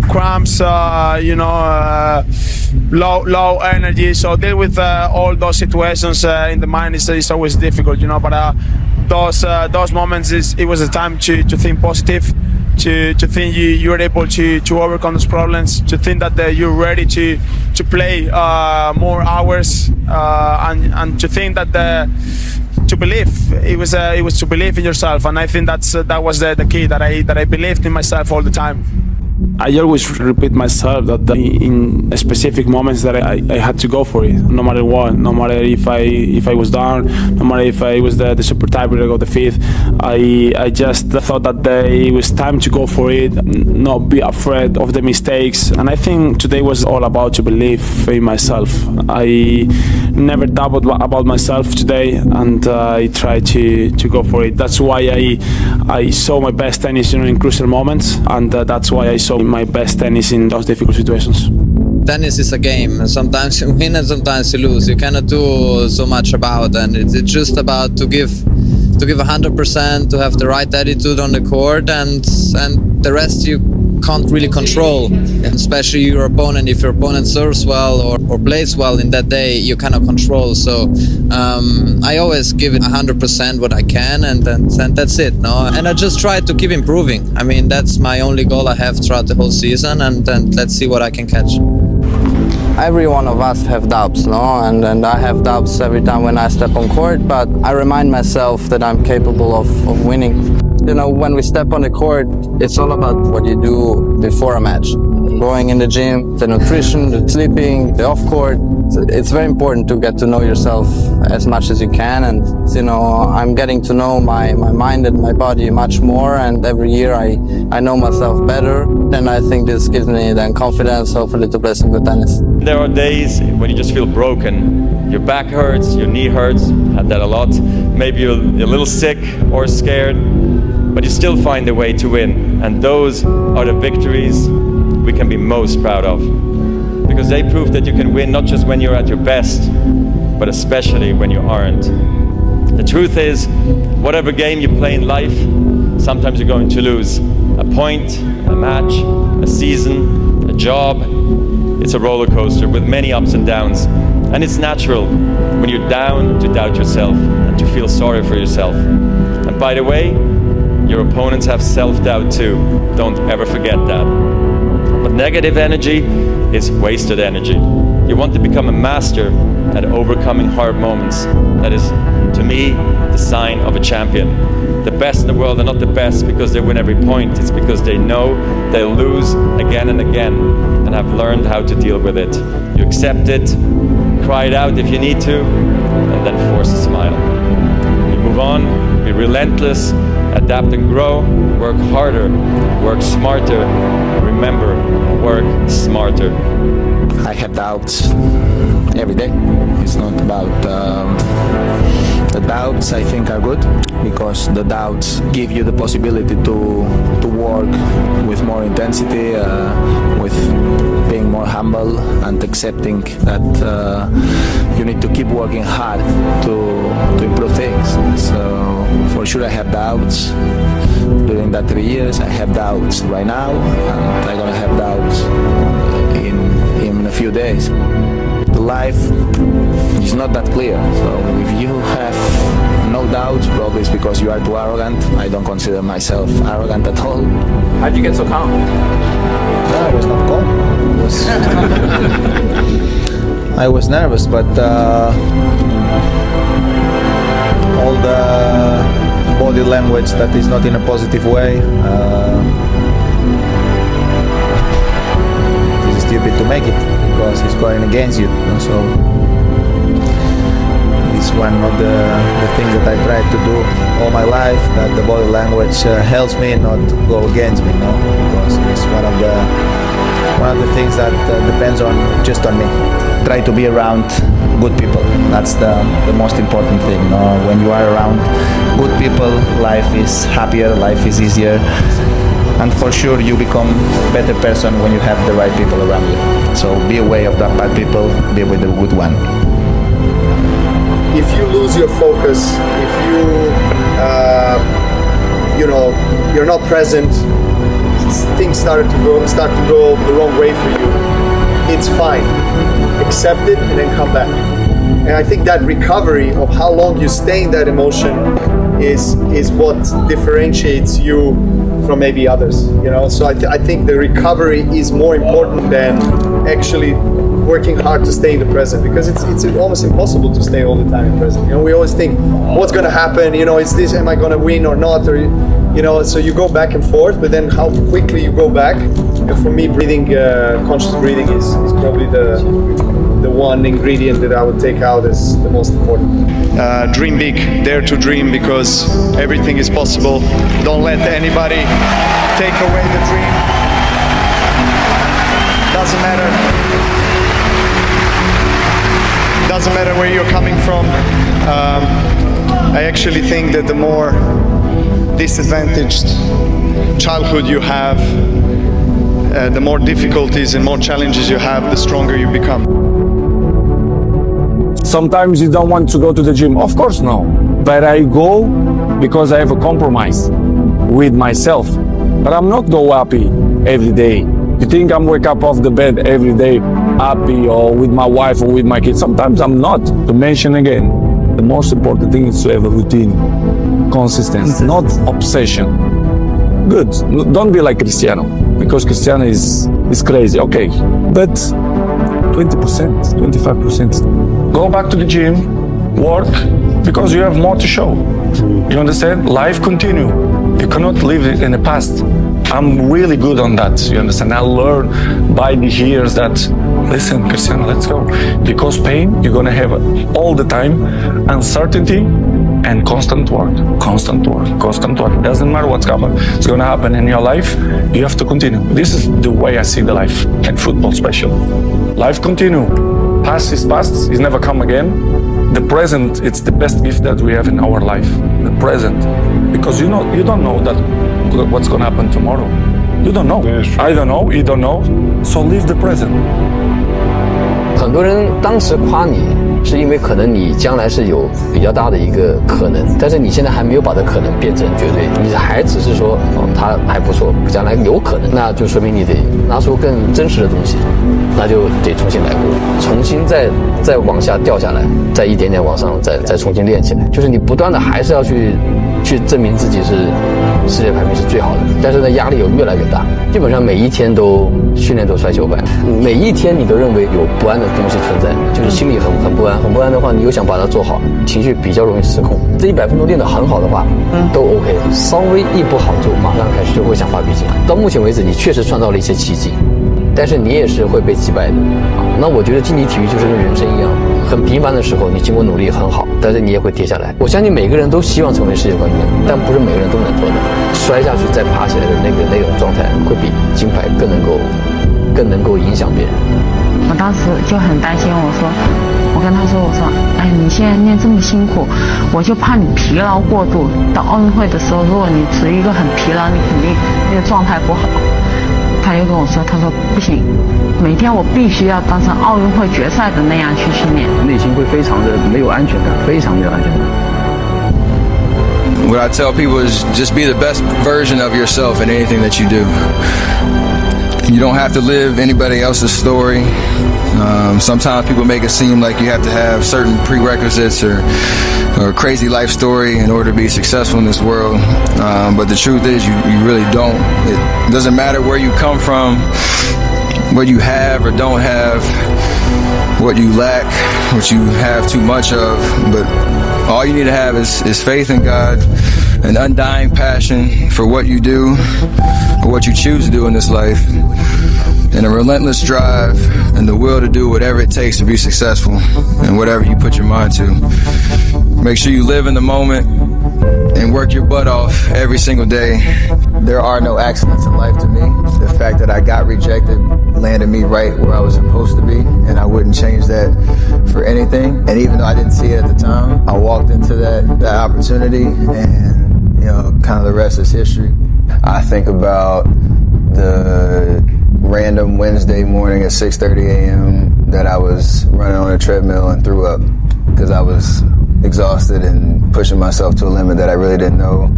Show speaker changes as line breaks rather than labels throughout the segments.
cramps, low energy. So deal with all those situations in the mind is always difficult, But those moments it was a time to think positive, to think you're able to overcome those problems, to think that you're ready to play more hours, and to think that to believe it was to believe in yourself, and I think that was the key, that I believed in myself all the time. I always repeat myself that in specific moments that I had to go for it, no matter what, no matter if I was down, no matter if I was the super tiebreaker of the fifth. I just thought that it was time to go for it, not be afraid of the mistakes. And I think today was all about to believe in myself. I never doubted about myself today, and I tried to go for it. That's why I saw my best tennis in crucial moments, and that's why I saw my best tennis in those difficult situations.
Tennis is a game. Sometimes you win and sometimes you lose. You cannot do so much about, and it's just about to give 100%, to have the right attitude on the court, and the rest you can't really control. And especially your opponent, if your opponent serves well or plays well in that day, you cannot control. So I always give it 100% what I can, and that's it. No, and I just try to keep improving. I mean, that's my only goal I have throughout the whole season, and let's see what I can catch.
Every one of us have doubts, no? And I have doubts every time when I step on court, but I remind myself that I'm capable of winning. When we step on the court, it's all about what you do before a match. Going in the gym, the nutrition, the sleeping, the off-court. It's very important to get to know yourself as much as you can, and I'm getting to know my mind and my body much more, and every year I know myself better, and I think this gives me then confidence, hopefully, to play some good tennis.
There are days when you just feel broken. Your back hurts, your knee hurts, had that a lot. Maybe you're a little sick or scared, but you still find a way to win, and those are the victories we can be most proud of, because they prove that you can win not just when you're at your best, but especially when you aren't. The truth is, whatever game you play in life, sometimes you're going to lose. A point, a match, a season, a job. It's a roller coaster with many ups and downs. And it's natural when you're down to doubt yourself and to feel sorry for yourself. And by the way, your opponents have self-doubt too. Don't ever forget that. But negative energy is wasted energy. You want to become a master at overcoming hard moments. That is, to me, the sign of a champion. The best in the world are not the best because they win every point. It's because they know they'll lose again and again, and have learned how to deal with it. You accept it, cry it out if you need to, and then force a smile. You move on, be relentless, adapt and grow, work harder, work smarter. Remember, work smarter.
I have doubts every day. It's not about the doubts. I think are good because the doubts give you the possibility to work with more intensity, with being more humble and accepting that you need to keep working hard to improve things. So for sure I have doubts during that 3 years. I have doubts right now, and I'm gonna have doubts in a few days. The life is not that clear, so if you have no doubts, probably it's because you are too arrogant. I don't consider myself arrogant at all.
How'd you get so calm?
No, I was not calm. I was nervous, but all the body language that is not in a positive way. It's stupid to make it because it's going against you. So it's one of the things that I try to do all my life. That the body language helps me not go against me, because it's one of the things that depends on just on me. Try to be around good people. That's the most important thing. When you are around good people, life is happier, life is easier, and for sure you become a better person when you have the right people around you. So be aware of the bad people, be with the good one.
If you lose your focus, if you're not present, things start to go the wrong way for you, it's fine. Accept it and then come back. And I think that recovery of how long you stay in that emotion is what differentiates you from maybe others. You know, so I think the recovery is more important than actually working hard to stay in the present, because it's almost impossible to stay all the time in present. You know, we always think, what's going to happen? You know, is this, am I going to win or not? Or, you know, so you go back and forth, but then how quickly you go back. And for me, breathing, conscious breathing is probably the one ingredient that I would take out as the most important.
Dream big, dare to dream, because everything is possible. Don't let anybody take away the dream. Doesn't matter where you're coming from. I actually think that the more disadvantaged childhood you have, the more difficulties and more challenges you have, the stronger you become.
Sometimes you don't want to go to the gym. Of course, no. But I go because I have a compromise with myself. But I'm not go happy every day. You think I'm wake up off the bed every day happy, or with my wife or with my kids? Sometimes I'm not. To mention again, the most important thing is to have a routine, consistency, not obsession. Good. Don't be like Cristiano, because Cristiano is crazy. Okay, but 20%, 25%. Go back to the gym, work, because you have more to show. You understand? Life continue. You cannot live in the past. I'm really good on that. You understand? I learned by the years that, listen, Cristiano, let's go. Because pain, you're gonna have all the time, uncertainty and constant work. Constant work, constant work. Doesn't matter what's it's gonna happen in your life. You have to continue. This is the way I see the life, and football especially. Life continue. Past is past. It's never come again. The present, it's the best gift that we have in our life. The present, because you don't know that what's gonna happen tomorrow. You don't know. I don't know. You don't know. So live the present.
很多人当时夸你，是因为可能你将来是有比较大的一个可能，但是你现在还没有把这可能变成绝对，你还只是说他还不错，将来有可能，那就说明你得拿出更真实的东西，那就得重新来过，重新再往下掉下来，再一点点往上，再重新练起来，就是你不断的还是要去证明自己是世界排名是最好的，但是呢压力又越来越大，基本上每一天都训练都摔球板，每一天你都认为有不安的东西存在，就是心里很不安，很不安的话，你又想把它做好，情绪比较容易失控。这100分钟练得很好的话，都 OK， 稍微一不好就马上开始就会想发脾气。到目前为止，你确实创造了一些奇迹，但是你也是会被击败的。那我觉得竞技体育就是跟人生一样，很平凡的时候，你经过努力很好，但是你也会跌下来。我相信每个人都希望成为世界冠军，但不是每个人都能做到。摔下去再爬起来的那种状态，会比金牌更能够影响别人。
我当时就很担心，我跟他说，哎，你现在练这么辛苦，我就怕你疲劳过度，到奥运会的时候，如果你处于一个很疲劳，你肯定那个状态不好。他又跟我说，他说不行，每天我必须要当成奥运会决赛的那样去训练，
内心会非常的没有安全感，非常没有安全感。
What I tell people is just be the best version of yourself in anything that you do. You don't have to live anybody else's story. Sometimes people make it seem like you have to have certain prerequisites or a crazy life story in order to be successful in this world. But the truth is you really don't. It doesn't matter where you come from, what you have or don't have, what you lack, what you have too much of, but all you need to have is faith in God, an undying passion for what you do, or what you choose to do in this life, and a relentless drive and the will to do whatever it takes to be successful and whatever you put your mind to. Make sure you live in the moment and work your butt off every single day.
There are no accidents in life to me. The fact that I got rejected landed me right where I was supposed to be, and I wouldn't change that for anything. And even though I didn't see it at the time, I walked into that opportunity, and kind of the rest is history. I think about the random Wednesday morning at 6:30 a.m. that I was running on a treadmill and threw up because I was exhausted and pushing myself to a limit that I really didn't know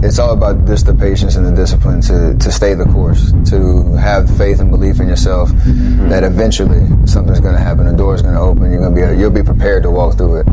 it's all about just the patience and the discipline to stay the course, to have faith and belief in yourself that eventually something's going to happen, a door's going to open, you'll be prepared to walk through it.